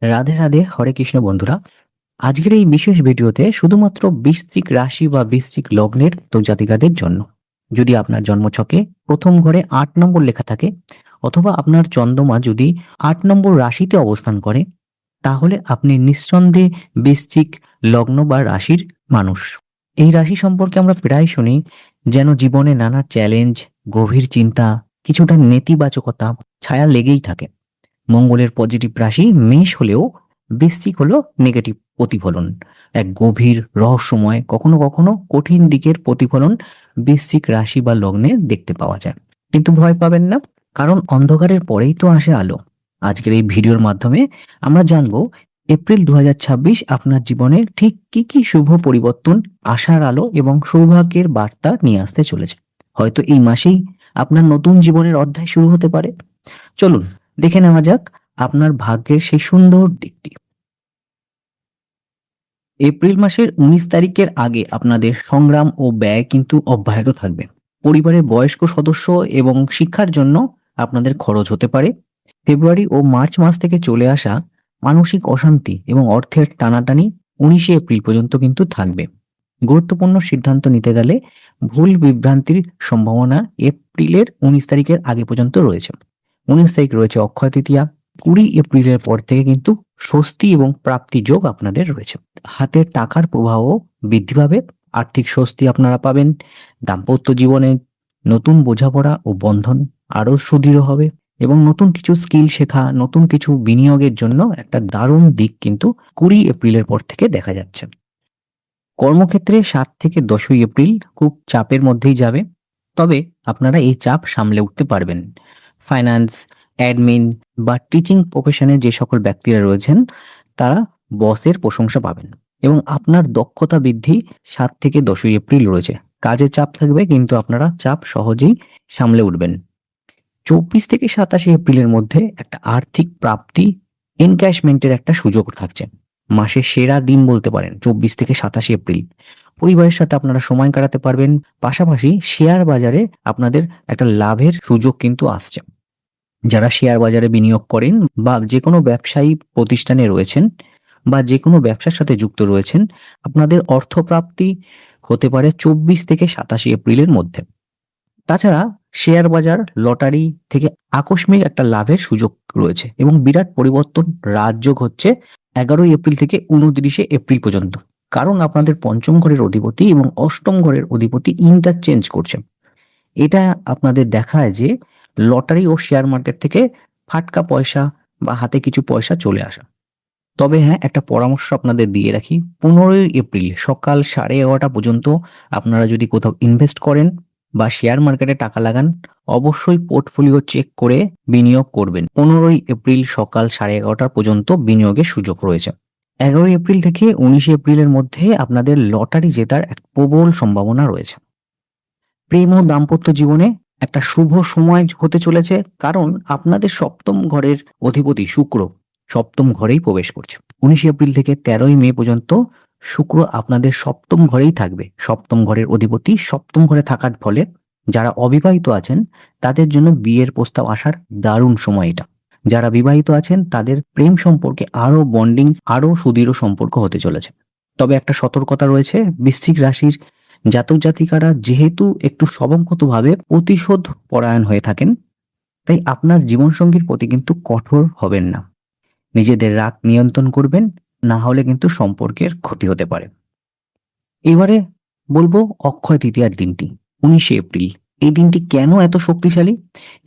রাধে রাধে, হরে কৃষ্ণ বন্ধুরা। আজকের এই বিশেষ ভিডিওতে শুধুমাত্র বৃশ্চিক রাশি বা বৃশ্চিক লগ্নের জাতিকাদের জন্য। যদি আপনার জন্মছকে প্রথম ঘরে 8 নম্বর লেখা থাকে, অথবা আপনার চন্দ্রমা যদি 8 নম্বর রাশিতে অবস্থান করে, তাহলে আপনি নিঃসন্দেহে বৃশ্চিক লগ্ন বা রাশির মানুষ। এই রাশি সম্পর্কে আমরা প্রায় শুনি যেন জীবনে নানা চ্যালেঞ্জ, গভীর চিন্তা, কিছুটা নেতিবাচকতা ছায়া লেগেই থাকে। মঙ্গলের পজিটিভ রাশি মেষ হলেও বৃশ্চিক হলো নেগেটিভ প্রতিফলন। এক গভীর রহস্যময়, কখনো কখনো কঠিন দিকের প্রতিফলন বৃশ্চিক রাশি বা লগ্নে দেখতে পাওয়া যায়। কিন্তু ভয় পাবেন না, কারণ অন্ধকারের পরেই তো আসে আলো। আজকের এই ভিডিওর মাধ্যমে আমরা জানবো এপ্রিল 2026 আপনার জীবনে ঠিক কি কি শুভ পরিবর্তন, আশার আলো এবং সৌভাগ্যের বার্তা নিয়ে আসতে চলেছে। হয়তো এই মাসেই আপনার নতুন জীবনের অধ্যায় শুরু হতে পারে। চলুন দেখে নেওয়া যাক আপনার ভাগ্যের সেই সুন্দর দিকটি। এপ্রিল মাসের 19 তারিখের আগে আপনাদের সংগ্রাম ও ব্যয় কিন্তু অব্যাহত থাকবে। পরিবারের বয়স্ক সদস্য এবং শিক্ষার জন্য আপনাদের খরচ হতে পারে। ফেব্রুয়ারি ও মার্চ মাস থেকে চলে আসা মানসিক অশান্তি এবং অর্থের টানাটানি 19শে এপ্রিল পর্যন্ত কিন্তু থাকবে। গুরুত্বপূর্ণ সিদ্ধান্ত নিতে গেলে ভুল বিভ্রান্তির সম্ভাবনা এপ্রিলের 19 তারিখের আগে পর্যন্ত রয়েছে। 19 তারিখ রয়েছে অক্ষয় তৃতীয়া। 20 এপ্রিলের পর থেকে কিন্তু স্বস্তি এবং প্রাপ্তি যোগ আপনাদের রয়েছে। হাতের টাকার প্রবাহ বৃদ্ধি পাবে, আর্থিক স্বস্তি আপনারা পাবেন। দাম্পত্য জীবনে নতুন বোঝাপড়া ও বন্ধন আরো সুদৃঢ় হবে, এবং নতুন কিছু স্কিল শেখা, নতুন কিছু বিনিয়োগের জন্য একটা দারুণ দিক কিন্তু 20 এপ্রিলের পর থেকে দেখা যাচ্ছে। কর্মক্ষেত্রে 7 থেকে 10ই এপ্রিল খুব চাপের মধ্যেই যাবে, তবে আপনারা এই চাপ সামলে উঠতে পারবেন। ফাইন্যান্স, অ্যাডমিন বা টিচিং প্রফেশনে যে সকল ব্যক্তিরা রয়েছেন, তারা বসের প্রশংসা পাবেন এবং আপনার দক্ষতা বৃদ্ধি 7 থেকে 10ই এপ্রিল রয়েছে। কাজে চাপ থাকবে, কিন্তু আপনারা চাপ সহজেই সামলে উঠবেন। 24 থেকে 27 এপ্রিলের মধ্যে একটা আর্থিক প্রাপ্তি, এনক্যাশমেন্টের একটা সুযোগ থাকছে। মাসের সেরা দিন বলতে পারেন 24 থেকে 27 এপ্রিল। পরিবারের সাথে আপনারা সময় কাটাতে পারবেন। পাশাপাশি শেয়ার বাজারে আপনাদের একটা লাভের সুযোগ কিন্তু আসছে। যারা শেয়ার বাজারে বিনিয়োগ করেন বা যে কোনো ব্যবসায়ী প্রতিষ্ঠানে রয়েছেন বা যে কোনো ব্যবসার সাথে যুক্ত রয়েছেন, আপনাদের অর্থপ্রাপ্তি হতে পারে 24 থেকে 27 এপ্রিলের মধ্যে। তাছাড়া শেয়ার বাজার, লটারি থেকে আকস্মিক একটা লাভের সুযোগ রয়েছে এবং বিরাট পরিবর্তন রাজযোগ হচ্ছে 11 এপ্রিল থেকে 29 এপ্রিল পর্যন্ত। কারণ আপনাদের পঞ্চম ঘরের অধিপতি এবং অষ্টম ঘরের অধিপতি ইন্টারচেঞ্জ করছে। এটা আপনাদের দেখায় যে লটারি ও শেয়ার মার্কেট থেকে ফাটকা পয়সা বা হাতে কিছু পয়সা চলে আসা। তবে হ্যাঁ, একটা পরামর্শ আপনাদের দিয়ে রাখি, 15 এপ্রিল সকাল 11:30 পর্যন্ত আপনারা যদি কোথাও ইনভেস্ট করেন বা শেয়ার মার্কেটে টাকা লাগান, অবশ্যই পোর্টফোলিও চেক করে বিনিয়োগ করবেন। 15 এপ্রিল সকাল 11:30 পর্যন্ত বিনিয়োগের সুযোগ রয়েছে। 11 এপ্রিল থেকে 19 এপ্রিলের মধ্যে আপনাদের লটারি জেতার এক প্রবল সম্ভাবনা রয়েছে। প্রেম ও দাম্পত্য জীবনে একটা শুভ সময় হতে চলেছে, কারণ আপনাদের সপ্তম ঘরের অধিপতি শুক্র সপ্তম ঘরেই প্রবেশ করছে। 19 এপ্রিল থেকে 13ই মে পর্যন্ত শুক্র আপনাদের সপ্তম ঘরেই থাকবে। সপ্তম ঘরের অধিপতি সপ্তম ঘরে থাকার ফলে যারা অবিবাহিত আছেন তাদের জন্য বিয়ের প্রস্তাব আসার দারুণ সময় এটা। যারা বিবাহিত আছেন তাদের প্রেম সম্পর্কে আরো বন্ডিং, আরো সুদৃঢ় সম্পর্ক হতে চলেছে। তবে একটা সতর্কতা রয়েছে, বৃশ্চিক রাশির জাতক জাতিকারা যেহেতু একটু স্বভাবগতভাবে প্রতিশোধ পরায়ণ হয়ে থাকেন, তাই আপনার জীবনসঙ্গীর প্রতি কিন্তু কঠোর হবেন না। নিজেদের রাগ নিয়ন্ত্রণ করবেন, না হলে কিন্তু সম্পর্কের ক্ষতি হতে পারে। এবারে বলবো অক্ষয় তৃতীয়ার দিনটি, 19 এপ্রিল। এই দিনটি কেন এত শক্তিশালী?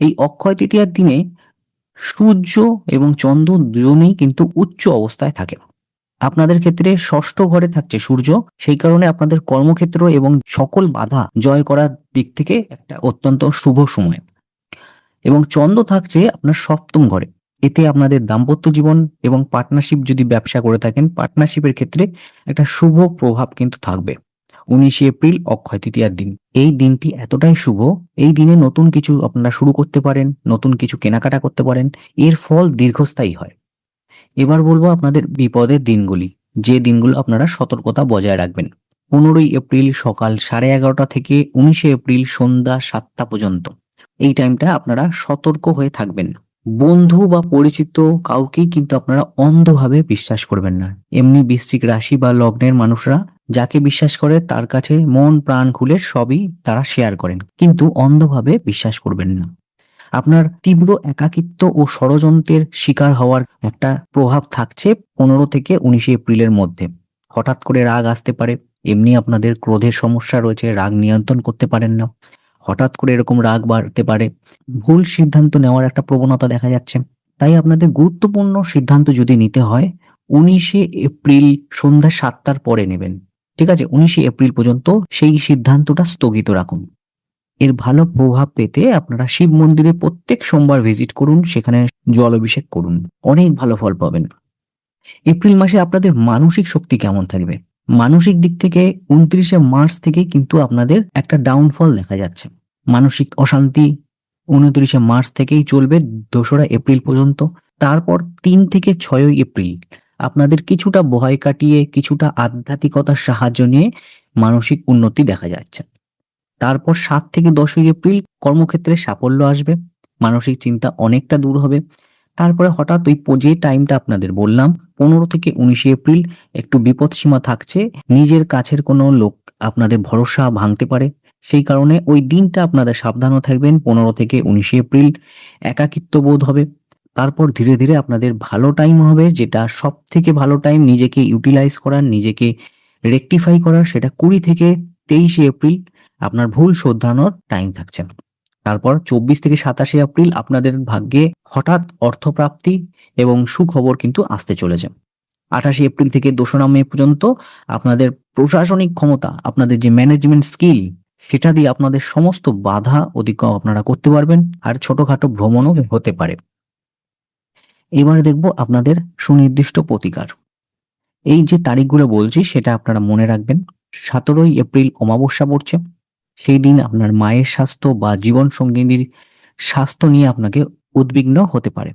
এই অক্ষয় তৃতীয়ার দিনে সূর্য এবং চন্দ্র দুজনেই কিন্তু উচ্চ অবস্থায় থাকে। আপনাদের ক্ষেত্রে ষষ্ঠ ঘরে থাকছে সূর্য, সেই কারণে আপনাদের কর্মক্ষেত্র এবং সকল বাধা জয় করার দিক থেকে একটা অত্যন্ত শুভ সময়। এবং চন্দ্র থাকছে আপনার সপ্তম ঘরে। এতে আপনাদের দাম্পত্য জীবন এবং পার্টনারশিপ, যদি ব্যবসা করে থাকেন পার্টনারশিপের ক্ষেত্রে একটা শুভ প্রভাব কিন্তু থাকবে। 19 এপ্রিল অক্ষয় তৃতীয়ার দিন, এই দিনটি এতটাই শুভ, এই দিনে নতুন কিছু আপনারা শুরু করতে পারেন, নতুন কিছু কেনাকাটা করতে পারেন, এর ফল দীর্ঘস্থায়ী হয়। এবার বলবো আপনাদের বিপদের দিনগুলি, যে দিনগুলো আপনারা সতর্কতা বজায় রাখবেন। 15 এপ্রিল সকাল 11:30 থেকে 19 এপ্রিল সন্ধ্যা 7টা পর্যন্ত এই টাইমটা আপনারা সতর্ক হয়ে থাকবেন। বন্ধু বা পরিচিত কাউকেই কিন্তু আপনারা অন্ধভাবে বিশ্বাস করবেন না। এমনি বৃশ্চিক রাশি বা লগ্নের মানুষরা যাকে বিশ্বাস করে তার কাছে মন প্রাণ খুলে সবই তারা শেয়ার করেন। কিন্তু অন্ধভাবে বিশ্বাস করবেন না। আপনার তীব্র একাকিত্ব ও ষড়যন্ত্রের শিকার হওয়ার একটা প্রভাব থাকছে 15 থেকে 19 এপ্রিলের মধ্যে। হঠাৎ করে রাগ আসতে পারে। এমনি আপনাদের ক্রোধের সমস্যা রয়েছে, রাগ নিয়ন্ত্রণ করতে পারেন না। হঠাৎ করে এরকম রাগ বাড়তে পারে। ভুল সিদ্ধান্ত নেওয়ার একটা প্রবণতা দেখা যাচ্ছে। তাই আপনাদের গুরুত্বপূর্ণ সিদ্ধান্ত যদি নিতে হয় 19শে এপ্রিল সন্ধ্যা 7টার পরে নেবেন। ঠিক আছে? 19শে এপ্রিল পর্যন্ত সেই সিদ্ধান্তটা স্থগিত রাখুন। এর ভালো প্রভাব পেতে আপনারা শিব মন্দিরে প্রত্যেক সোমবার ভিজিট করুন, সেখানে জল অভিষেক করুন। অনেক ভালো ফল পাবেন। এপ্রিল মাসে আপনাদের মানসিক শক্তি কেমন থাকবে? মানসিক দিক থেকে 29শে মার্চ থেকেই কিন্তু আপনাদের একটা ডাউনফল দেখা যাচ্ছে। মানসিক অশান্তি 29শে মার্চ থেকেই চলবে 2রা এপ্রিল পর্যন্ত। তারপর 3 থেকে 6ই এপ্রিল আপনাদের কিছুটা ভয় কাটিয়ে, কিছুটা আধ্যাত্মিকতার সাহায্য নিয়ে মানসিক উন্নতি দেখা যাচ্ছে। তারপর 7 থেকে 10ই এপ্রিল কর্মক্ষেত্রে সাফল্য আসবে। মানসিক চিন্তা অনেকটা দূর হবে। তারপরে হঠাৎ ওই যে টাইমটা আপনাদের বললাম 15 থেকে 19 এপ্রিল একটু বিপদসীমা থাকছে। নিজের কাছের কোনো লোক আপনাদের ভরসা ভাঙতে পারে। সেই কারণে ওই দিনটা আপনারা সাবধানও থাকবেন। 15 থেকে 19 এপ্রিল একাকিত্ব বোধ হবে। তারপর ধীরে, ধীরে আপনাদের ভালো টাইম হবে, যেটা সবথেকে ভালো টাইম নিজেকে ইউটিলাইজ করার, নিজেকে রেকটিফাই করার, সেটা 20 থেকে 23শে এপ্রিল আপনার ভুল শোধরানোর টাইম থাকছে। তারপর 24 থেকে 27শে এপ্রিল আপনাদের ভাগ্যে হঠাৎ অর্থপ্রাপ্তি এবং সুখবর কিন্তু আসতে চলেছে। 28শে এপ্রিল থেকে 2রা মে পর্যন্ত আপনাদের প্রশাসনিক ক্ষমতা, আপনাদের যে ম্যানেজমেন্ট স্কিল, সেটা দিয়ে আপনাদের সমস্ত বাধা অতিক্রম আপনারা করতে পারবেন। আর ছোটখাটো ভ্রমণও হতে পারে। এবারে দেখব আপনাদের সুনির্দিষ্ট প্রতিকার। এই যে তারিখগুলো বলছি সেটা আপনারা মনে রাখবেন। 17ই এপ্রিল অমাবস্যা পড়ছে। সেই দিন আপনার মায়ের স্বাস্থ্য বা জীবনসঙ্গিনীর স্বাস্থ্য নিয়ে আপনাকে উদ্বিগ্ন হতে পারে।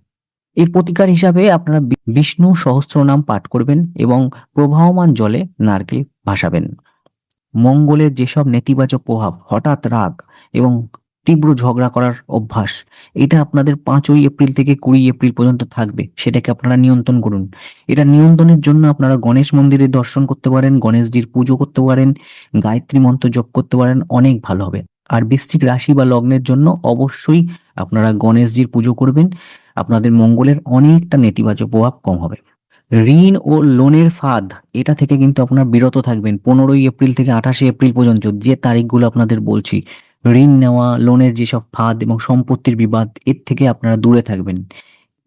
এর প্রতিকার হিসাবে আপনারা বিষ্ণু সহস্রনাম পাঠ করবেন এবং প্রবাহমান জলে নারকেল ভাসাবেন। মঙ্গলের যেসব নেতিবাচক প্রভাব, হঠাৎ রাগ এবং তীব্র ঝগড়া করার অভ্যাস, এটা আপনাদের 5ই এপ্রিল থেকে 20 এপ্রিল পর্যন্ত থাকবে। সেটাকে আপনারা নিয়ন্ত্রণ করুন। এটা নিয়ন্ত্রণের জন্য আপনারা গণেশ মন্দিরে দর্শন করতে পারেন, গণেশজির পুজো করতে পারেন, গায়ত্রী মন্ত্র জপ করতে পারেন, অনেক ভালো হবে। আর বৃশ্চিক রাশি বা লগ্নের জন্য অবশ্যই আপনারা গণেশজির পুজো করবেন। আপনাদের মঙ্গলের অনেকটা নেতিবাচক প্রভাব কম হবে। ঋণ ও লোনের ফাঁদ, এটা থেকে কিন্তু আপনারা বিরত থাকবেন। 15ই এপ্রিল থেকে 28শে এপ্রিল পর্যন্ত যে তারিখগুলো আপনাদের বলছি, ঋণ নেওয়া, লোনের যেসব ফাঁদ এবং সম্পত্তির বিবাদ, এর থেকে আপনারা দূরে থাকবেন।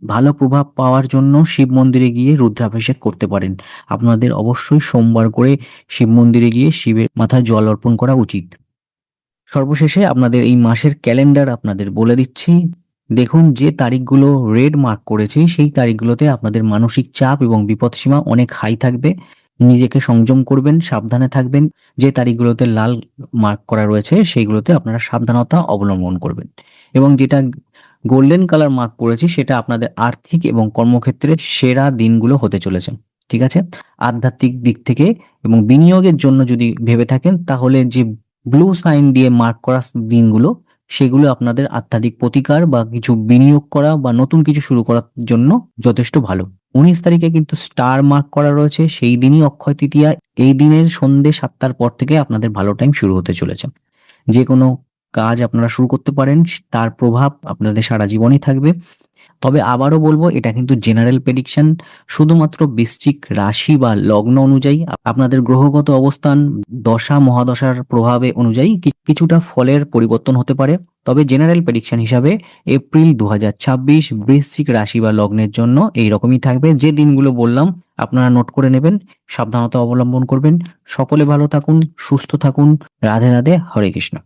ভালো প্রভাব পাওয়ার জন্য শিব মন্দিরে গিয়ে রুদ্রাভিষেক করতে পারেন। আপনাদের অবশ্যই সোমবার করে শিব মন্দিরে গিয়ে শিবের মাথায় জল অর্পণ করা উচিত। সর্বশেষে আপনাদের এই মাসের ক্যালেন্ডার আপনাদের বলে দিচ্ছি। দেখুন, যে তারিখগুলো রেড মার্ক করেছি সেই তারিখগুলোতে আপনাদের মানসিক চাপ এবং বিপদসীমা অনেক হাই থাকবে। নিজেকে সংযম করবেন, সাবধানে থাকবেন। যে তারিখগুলোতে লাল মার্ক করা রয়েছে সেইগুলোতে আপনারা সাবধানতা অবলম্বন করবেন। এবং যেটা গোল্ডেন কালার মার্ক করেছি সেটা আপনাদের আর্থিক এবং কর্মক্ষেত্রের সেরা দিনগুলো হতে চলেছে। ঠিক আছে? আধ্যাত্মিক দিক থেকে এবং বিনিয়োগের জন্য যদি ভেবে থাকেন তাহলে যে ব্লু সাইন দিয়ে মার্ক করা দিনগুলো, সেগুলো আপনাদের আধ্যাত্মিক প্রতিকার বা কিছু বিনিয়োগ করা বা নতুন কিছু শুরু করার জন্য যথেষ্ট ভালো। 19 তারিখে কিন্তু স্টার মার্ক করা রয়েছে, সেই দিনই অক্ষয় তৃতীয়া। এই দিনের সন্ধ্যে 7টার পর থেকে আপনাদের ভালো টাইম শুরু হতে চলেছে। যে কোনো কাজ আপনারা শুরু করতে পারেন, তার প্রভাব আপনাদের সারা জীবনই থাকবে। তবে আবারও বলবো, এটা কিন্তু জেনারেল প্রেডিকশন। শুধুমাত্র বৃশ্চিক রাশি বা লগ্ন অনুযায়ী আপনাদের গ্রহগত অবস্থান, দশা মহাদশার প্রভাবে অনুযায়ী কিছুটা ফলের পরিবর্তন হতে পারে। তবে জেনারেল প্রেডিকশন হিসাবে এপ্রিল 2026 বৃশ্চিক রাশি বা লগ্নের জন্য এই রকমই থাকবে। যে দিনগুলো বললাম আপনারা নোট করে নেবেন, সাবধানতা অবলম্বন করবেন। সকলে ভালো থাকুন, সুস্থ থাকুন। রাধে রাধে, হরে কৃষ্ণ।